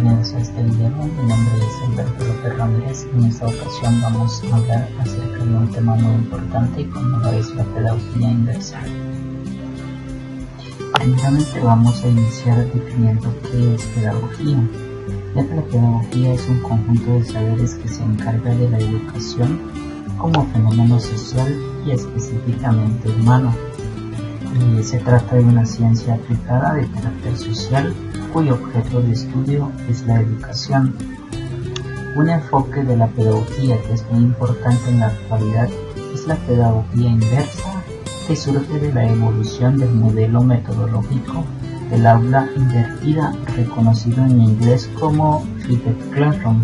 bienvenidos a este video. Mi nombre es Alberto López Ramírez y en esta ocasión vamos a hablar acerca de un tema muy importante como lo es la pedagogía inversa. Primeramente vamos a iniciar definiendo qué es pedagogía. Ya que la pedagogía es un conjunto de saberes que se encarga de la educación como fenómeno social y específicamente humano. Se trata de una ciencia aplicada de carácter social cuyo objeto de estudio es la educación. Un enfoque de la pedagogía que es muy importante en la actualidad es la pedagogía inversa, que surge de la evolución del modelo metodológico del aula invertida, reconocido en inglés como Flipped Classroom.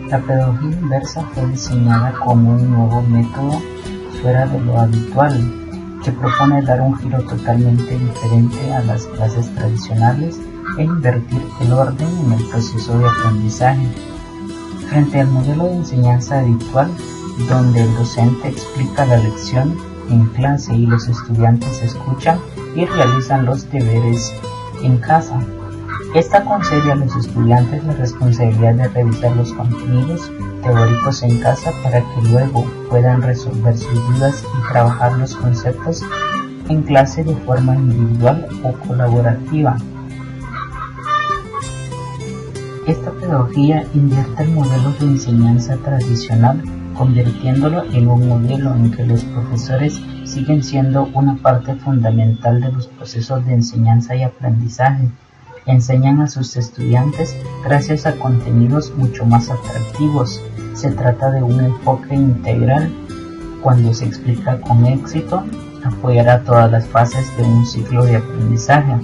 La pedagogía inversa fue diseñada como un nuevo método fuera de lo habitual, que propone dar un giro totalmente diferente a las clases tradicionales e invertir el orden en el proceso de aprendizaje. Frente al modelo de enseñanza habitual, donde el docente explica la lección en clase y los estudiantes escuchan y realizan los deberes en casa. Esta concede a los estudiantes la responsabilidad de revisar los contenidos teóricos en casa para que luego puedan resolver sus dudas y trabajar los conceptos en clase de forma individual o colaborativa. Esta pedagogía invierte el modelo de enseñanza tradicional, convirtiéndolo en un modelo en que los profesores siguen siendo una parte fundamental de los procesos de enseñanza y aprendizaje. Enseñan a sus estudiantes gracias a contenidos mucho más atractivos. Se trata de un enfoque integral. Cuando se explica con éxito, apoyará todas las fases de un ciclo de aprendizaje.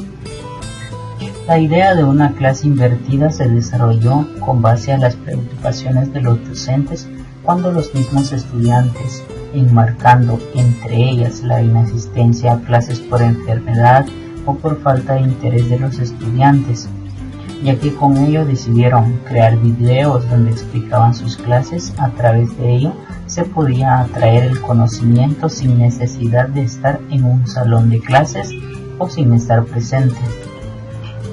La idea de una clase invertida se desarrolló con base a las preocupaciones de los docentes cuando los mismos estudiantes, enmarcando entre ellas la inasistencia a clases por enfermedad o por falta de interés de los estudiantes, ya que con ello decidieron crear videos donde explicaban sus clases. A través de ello se podía atraer el conocimiento sin necesidad de estar en un salón de clases o sin estar presente.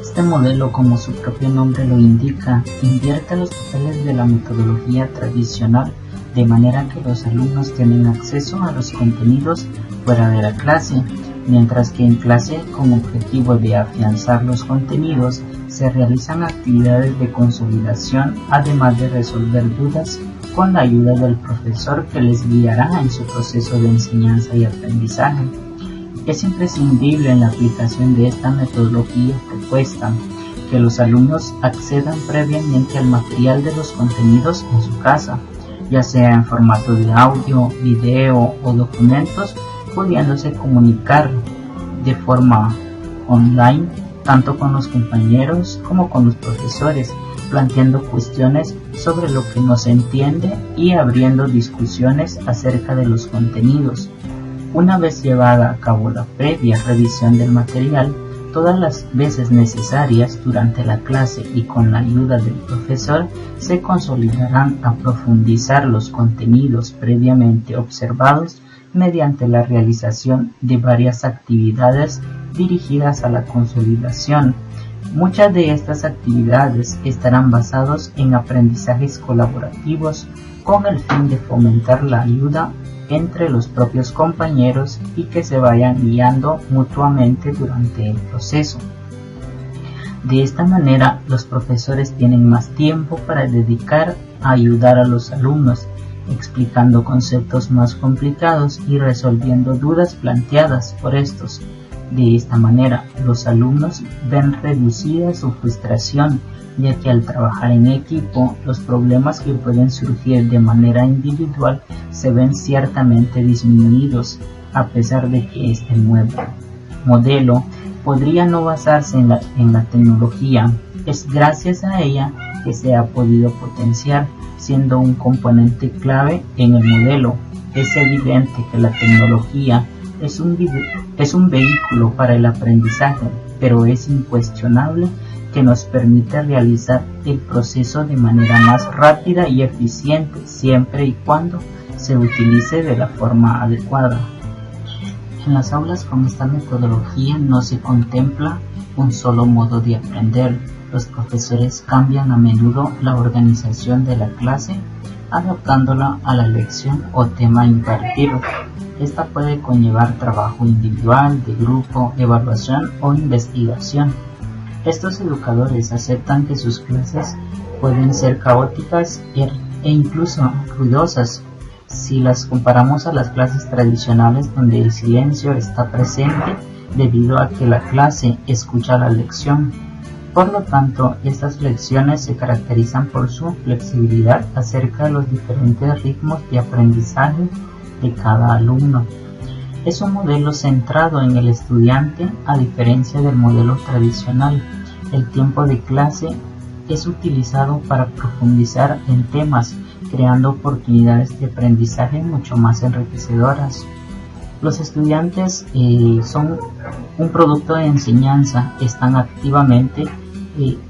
Este modelo, como su propio nombre lo indica, invierte los papeles de la metodología tradicional de manera que los alumnos tienen acceso a los contenidos fuera de la clase, mientras que en clase, con objetivo de afianzar los contenidos, se realizan actividades de consolidación, además de resolver dudas con la ayuda del profesor que les guiará en su proceso de enseñanza y aprendizaje. Es imprescindible en la aplicación de esta metodología propuesta que los alumnos accedan previamente al material de los contenidos en su casa, ya sea en formato de audio, video o documentos, pudiéndose comunicar de forma online tanto con los compañeros como con los profesores, planteando cuestiones sobre lo que no se entiende y abriendo discusiones acerca de los contenidos. Una vez llevada a cabo la previa revisión del material, todas las veces necesarias durante la clase y con la ayuda del profesor, se consolidarán a profundizar los contenidos previamente observados mediante la realización de varias actividades dirigidas a la consolidación. Muchas de estas actividades estarán basadas en aprendizajes colaborativos con el fin de fomentar la ayuda entre los propios compañeros y que se vayan guiando mutuamente durante el proceso. De esta manera, los profesores tienen más tiempo para dedicar a ayudar a los alumnos, explicando conceptos más complicados y resolviendo dudas planteadas por estos. De esta manera, los alumnos ven reducida su frustración, ya que al trabajar en equipo, los problemas que pueden surgir de manera individual se ven ciertamente disminuidos, a pesar de que este nuevo modelo podría no basarse en la tecnología. Es gracias a ella que se ha podido potenciar, siendo un componente clave en el modelo. Es evidente que la tecnología es un vehículo para el aprendizaje, pero es incuestionable que nos permite realizar el proceso de manera más rápida y eficiente, siempre y cuando se utilice de la forma adecuada. En las aulas con esta metodología no se contempla un solo modo de aprender. Los profesores cambian a menudo la organización de la clase, adaptándola a la lección o tema impartido. Esta puede conllevar trabajo individual, de grupo, evaluación o investigación. Estos educadores aceptan que sus clases pueden ser caóticas e incluso ruidosas si las comparamos a las clases tradicionales, donde el silencio está presente debido a que la clase escucha la lección. Por lo tanto, estas lecciones se caracterizan por su flexibilidad acerca de los diferentes ritmos de aprendizaje de cada alumno. Es un modelo centrado en el estudiante, a diferencia del modelo tradicional. El tiempo de clase es utilizado para profundizar en temas, creando oportunidades de aprendizaje mucho más enriquecedoras. Los estudiantes son un producto de enseñanza, están activamente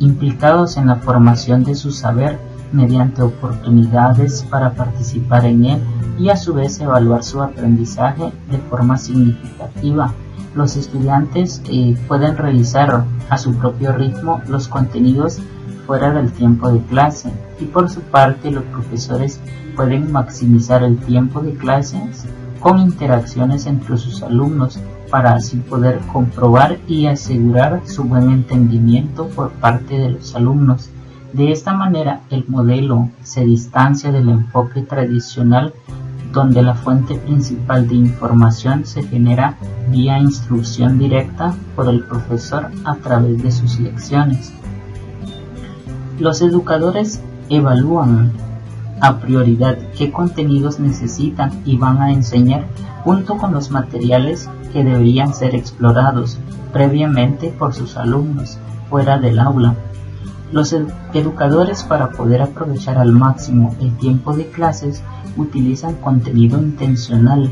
implicados en la formación de su saber mediante oportunidades para participar en él y a su vez evaluar su aprendizaje de forma significativa. Los estudiantes pueden revisar a su propio ritmo los contenidos fuera del tiempo de clase, y por su parte los profesores pueden maximizar el tiempo de clases con interacciones entre sus alumnos para así poder comprobar y asegurar su buen entendimiento por parte de los alumnos. De esta manera, el modelo se distancia del enfoque tradicional, donde la fuente principal de información se genera vía instrucción directa por el profesor a través de sus lecciones. Los educadores evalúan a prioridad qué contenidos necesitan y van a enseñar junto con los materiales que deberían ser explorados previamente por sus alumnos fuera del aula. Los educadores, para poder aprovechar al máximo el tiempo de clases, utilizan contenido intencional.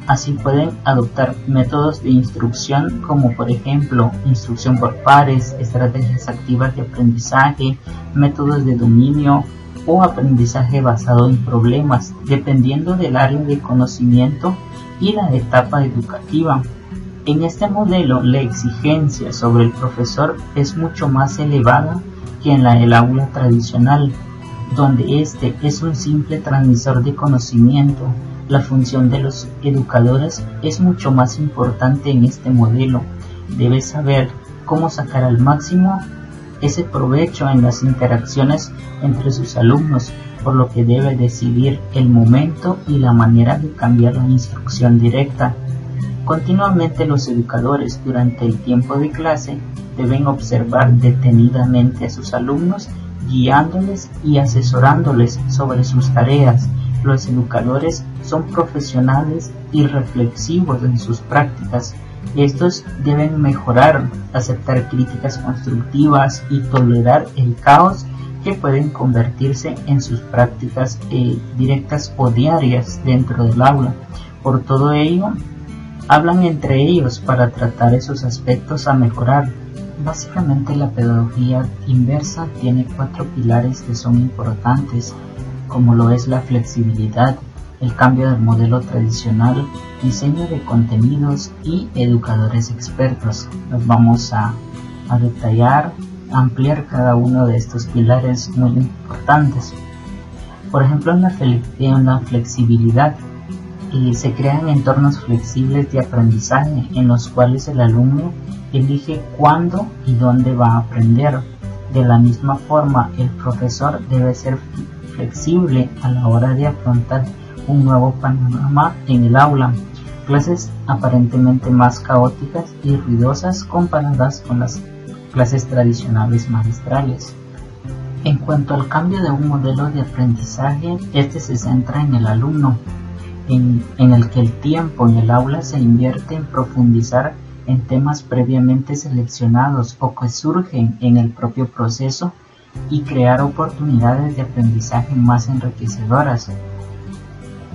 Así pueden adoptar métodos de instrucción como por ejemplo instrucción por pares, estrategias activas de aprendizaje, métodos de dominio o aprendizaje basado en problemas, dependiendo del área de conocimiento y la etapa educativa. En este modelo, la exigencia sobre el profesor es mucho más elevada que en la del aula tradicional, donde este es un simple transmisor de conocimiento. La función de los educadores es mucho más importante en este modelo. Debe saber cómo sacar al máximo ese provecho en las interacciones entre sus alumnos, por lo que debe decidir el momento y la manera de cambiar la instrucción directa. Continuamente los educadores durante el tiempo de clase deben observar detenidamente a sus alumnos, guiándoles y asesorándoles sobre sus tareas. Los educadores son profesionales y reflexivos en sus prácticas. Estos deben mejorar, aceptar críticas constructivas y tolerar el caos que pueden convertirse en sus prácticas directas o diarias dentro del aula. Por todo ello, hablan entre ellos para tratar esos aspectos a mejorar. Básicamente, la pedagogía inversa tiene 4 pilares que son importantes, como lo es la flexibilidad, el cambio del modelo tradicional, diseño de contenidos y educadores expertos. Los vamos a detallar, ampliar cada uno de estos pilares muy importantes. Por ejemplo, en la flexibilidad se crean entornos flexibles de aprendizaje en los cuales el alumno elige cuándo y dónde va a aprender. De la misma forma, el profesor debe ser flexible a la hora de afrontar un nuevo panorama en el aula. Clases aparentemente más caóticas y ruidosas comparadas con las clases tradicionales magistrales. En cuanto al cambio de un modelo de aprendizaje, este se centra en el alumno, en el que el tiempo en el aula se invierte en profundizar en temas previamente seleccionados o que surgen en el propio proceso y crear oportunidades de aprendizaje más enriquecedoras.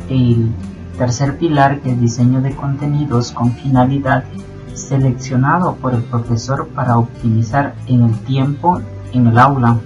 El tercer pilar, que es diseño de contenidos con finalidad, seleccionado por el profesor para optimizar en el tiempo en el aula.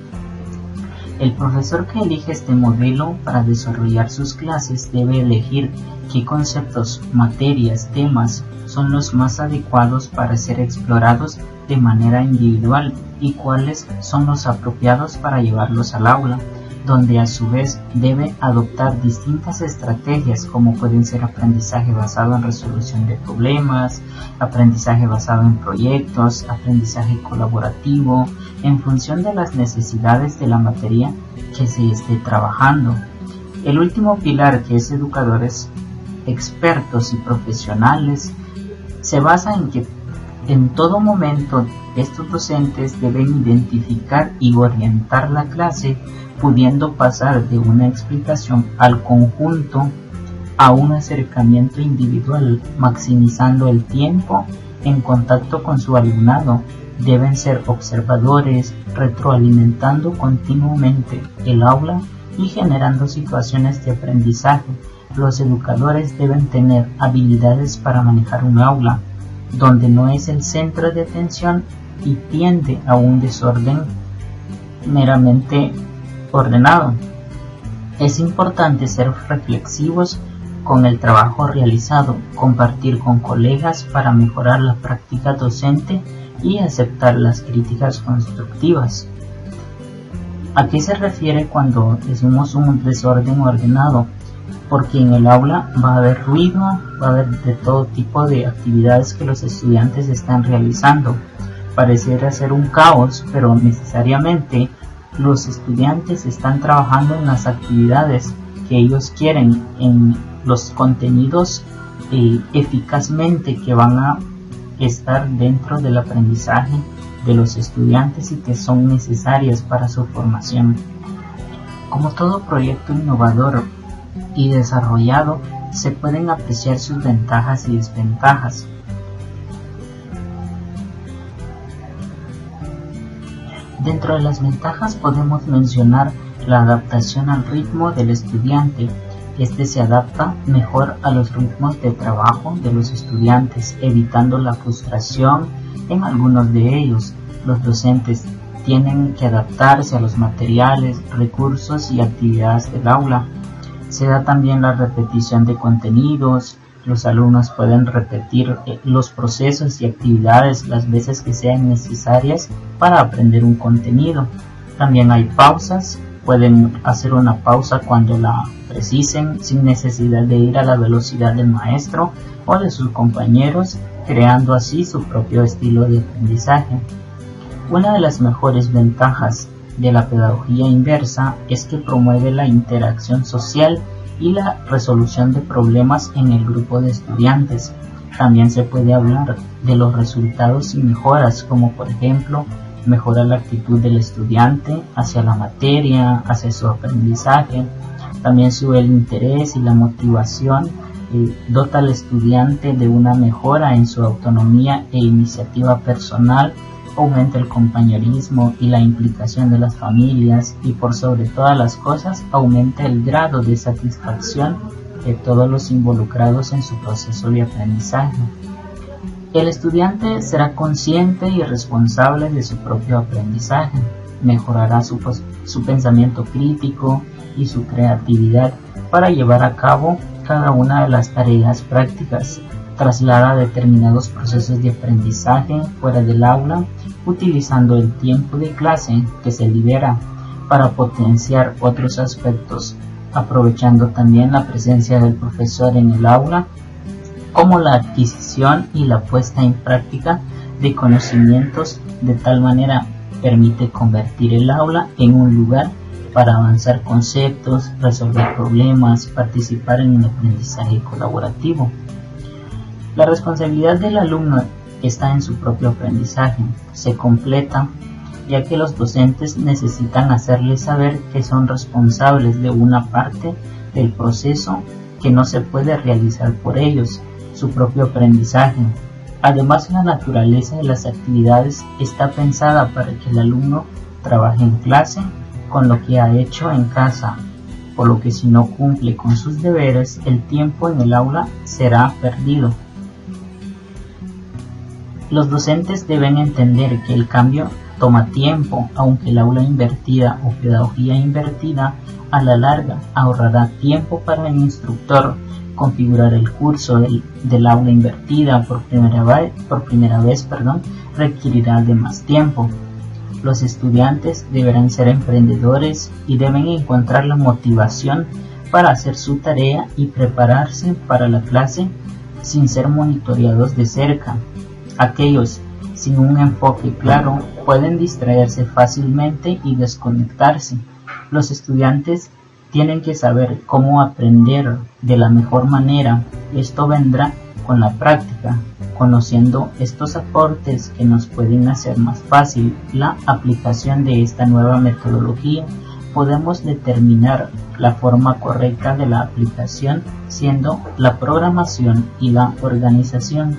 El profesor que elige este modelo para desarrollar sus clases debe elegir qué conceptos, materias, temas son los más adecuados para ser explorados de manera individual y cuáles son los apropiados para llevarlos al aula, donde a su vez debe adoptar distintas estrategias como pueden ser aprendizaje basado en resolución de problemas, aprendizaje basado en proyectos, aprendizaje colaborativo, en función de las necesidades de la materia que se esté trabajando. El último pilar, que es educadores expertos y profesionales, se basa en que en todo momento estos docentes deben identificar y orientar la clase, pudiendo pasar de una explicación al conjunto a un acercamiento individual, maximizando el tiempo en contacto con su alumnado. Deben ser observadores, retroalimentando continuamente el aula y generando situaciones de aprendizaje. Los educadores deben tener habilidades para manejar un aula donde no es el centro de atención y tiende a un desorden meramente ordenado. Es importante ser reflexivos con el trabajo realizado, compartir con colegas para mejorar la práctica docente y aceptar las críticas constructivas. ¿A qué se refiere cuando decimos un desorden ordenado? Porque en el aula va a haber ruido, va a haber de todo tipo de actividades que los estudiantes están realizando. Pareciera ser un caos, pero necesariamente los estudiantes están trabajando en las actividades que ellos quieren, en los contenidos eficazmente que van a estar dentro del aprendizaje de los estudiantes y que son necesarias para su formación. Como todo proyecto innovador y desarrollado, se pueden apreciar sus ventajas y desventajas. Dentro de las ventajas podemos mencionar la adaptación al ritmo del estudiante. Este se adapta mejor a los ritmos de trabajo de los estudiantes, evitando la frustración en algunos de ellos. Los docentes tienen que adaptarse a los materiales, recursos y actividades del aula. Se da también la repetición de contenidos. Los alumnos pueden repetir los procesos y actividades las veces que sean necesarias para aprender un contenido. También hay pausas. Pueden hacer una pausa cuando la precisen, sin necesidad de ir a la velocidad del maestro o de sus compañeros, creando así su propio estilo de aprendizaje. Una de las mejores ventajas de la pedagogía inversa es que promueve la interacción social y la resolución de problemas en el grupo de estudiantes. También se puede hablar de los resultados y mejoras, como por ejemplo, mejora la actitud del estudiante hacia la materia, hacia su aprendizaje. También sube el interés y la motivación, dota al estudiante de una mejora en su autonomía e iniciativa personal, aumenta el compañerismo y la implicación de las familias y por sobre todas las cosas aumenta el grado de satisfacción de todos los involucrados en su proceso de aprendizaje. El estudiante será consciente y responsable de su propio aprendizaje, mejorará su pensamiento crítico y su creatividad para llevar a cabo cada una de las tareas prácticas, traslada determinados procesos de aprendizaje fuera del aula, utilizando el tiempo de clase que se libera para potenciar otros aspectos, aprovechando también la presencia del profesor en el aula, como la adquisición y la puesta en práctica de conocimientos. De tal manera permite convertir el aula en un lugar para avanzar conceptos, resolver problemas, participar en un aprendizaje colaborativo. La responsabilidad del alumno está en su propio aprendizaje, se completa ya que los docentes necesitan hacerles saber que son responsables de una parte del proceso que no se puede realizar por ellos, su propio aprendizaje. Además, la naturaleza de las actividades está pensada para que el alumno trabaje en clase con lo que ha hecho en casa, por lo que si no cumple con sus deberes, el tiempo en el aula será perdido. Los docentes deben entender que el cambio toma tiempo, aunque el aula invertida o pedagogía invertida a la larga ahorrará tiempo para el instructor. Configurar el curso del aula invertida por primera vez, requerirá de más tiempo. Los estudiantes deberán ser emprendedores y deben encontrar la motivación para hacer su tarea y prepararse para la clase sin ser monitoreados de cerca. Aquellos sin un enfoque claro pueden distraerse fácilmente y desconectarse. Los estudiantes tienen que saber cómo aprender de la mejor manera. Esto vendrá con la práctica, conociendo estos aportes que nos pueden hacer más fácil la aplicación de esta nueva metodología. Podemos determinar la forma correcta de la aplicación, siendo la programación y la organización.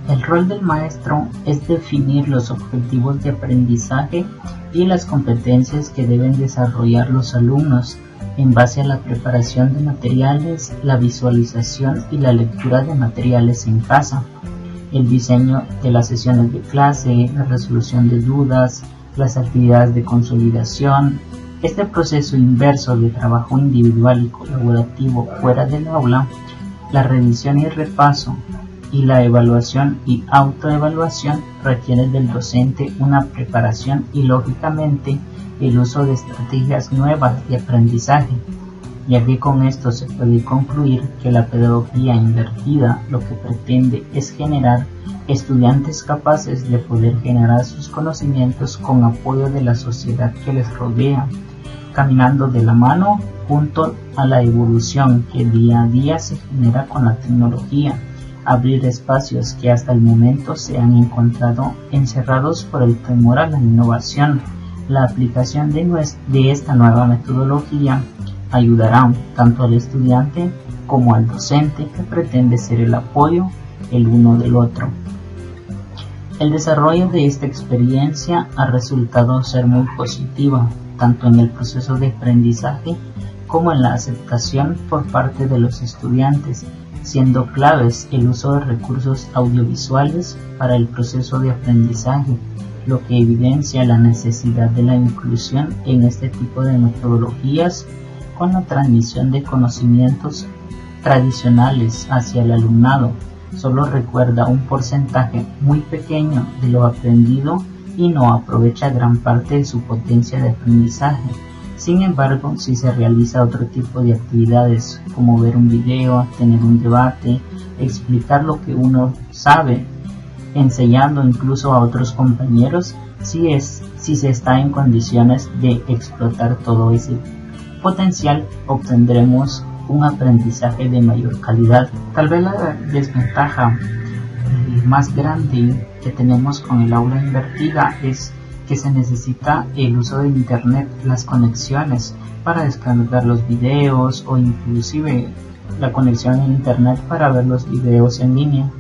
El rol del maestro es definir los objetivos de aprendizaje y las competencias que deben desarrollar los alumnos en base a la preparación de materiales, la visualización y la lectura de materiales en casa, el diseño de las sesiones de clase, la resolución de dudas, las actividades de consolidación. Este proceso inverso de trabajo individual y colaborativo fuera del aula, la revisión y repaso, y la evaluación y autoevaluación requieren del docente una preparación y lógicamente el uso de estrategias nuevas de aprendizaje, ya que con esto se puede concluir que la pedagogía invertida lo que pretende es generar estudiantes capaces de poder generar sus conocimientos con apoyo de la sociedad que les rodea, caminando de la mano junto a la evolución que día a día se genera con la tecnología. Abrir espacios que hasta el momento se han encontrado encerrados por el temor a la innovación. La aplicación de esta nueva metodología ayudará tanto al estudiante como al docente que pretende ser el apoyo el uno del otro. El desarrollo de esta experiencia ha resultado ser muy positiva, tanto en el proceso de aprendizaje como en la aceptación por parte de los estudiantes, siendo claves el uso de recursos audiovisuales para el proceso de aprendizaje, lo que evidencia la necesidad de la inclusión en este tipo de metodologías con la transmisión de conocimientos tradicionales hacia el alumnado. Solo recuerda un porcentaje muy pequeño de lo aprendido y no aprovecha gran parte de su potencia de aprendizaje. Sin embargo, si se realiza otro tipo de actividades como ver un video, tener un debate, explicar lo que uno sabe, enseñando incluso a otros compañeros, si se está en condiciones de explotar todo ese potencial, obtendremos un aprendizaje de mayor calidad. Tal vez la desventaja más grande que tenemos con el aula invertida es que se necesita el uso de internet, las conexiones para descargar los videos o inclusive la conexión a internet para ver los videos en línea.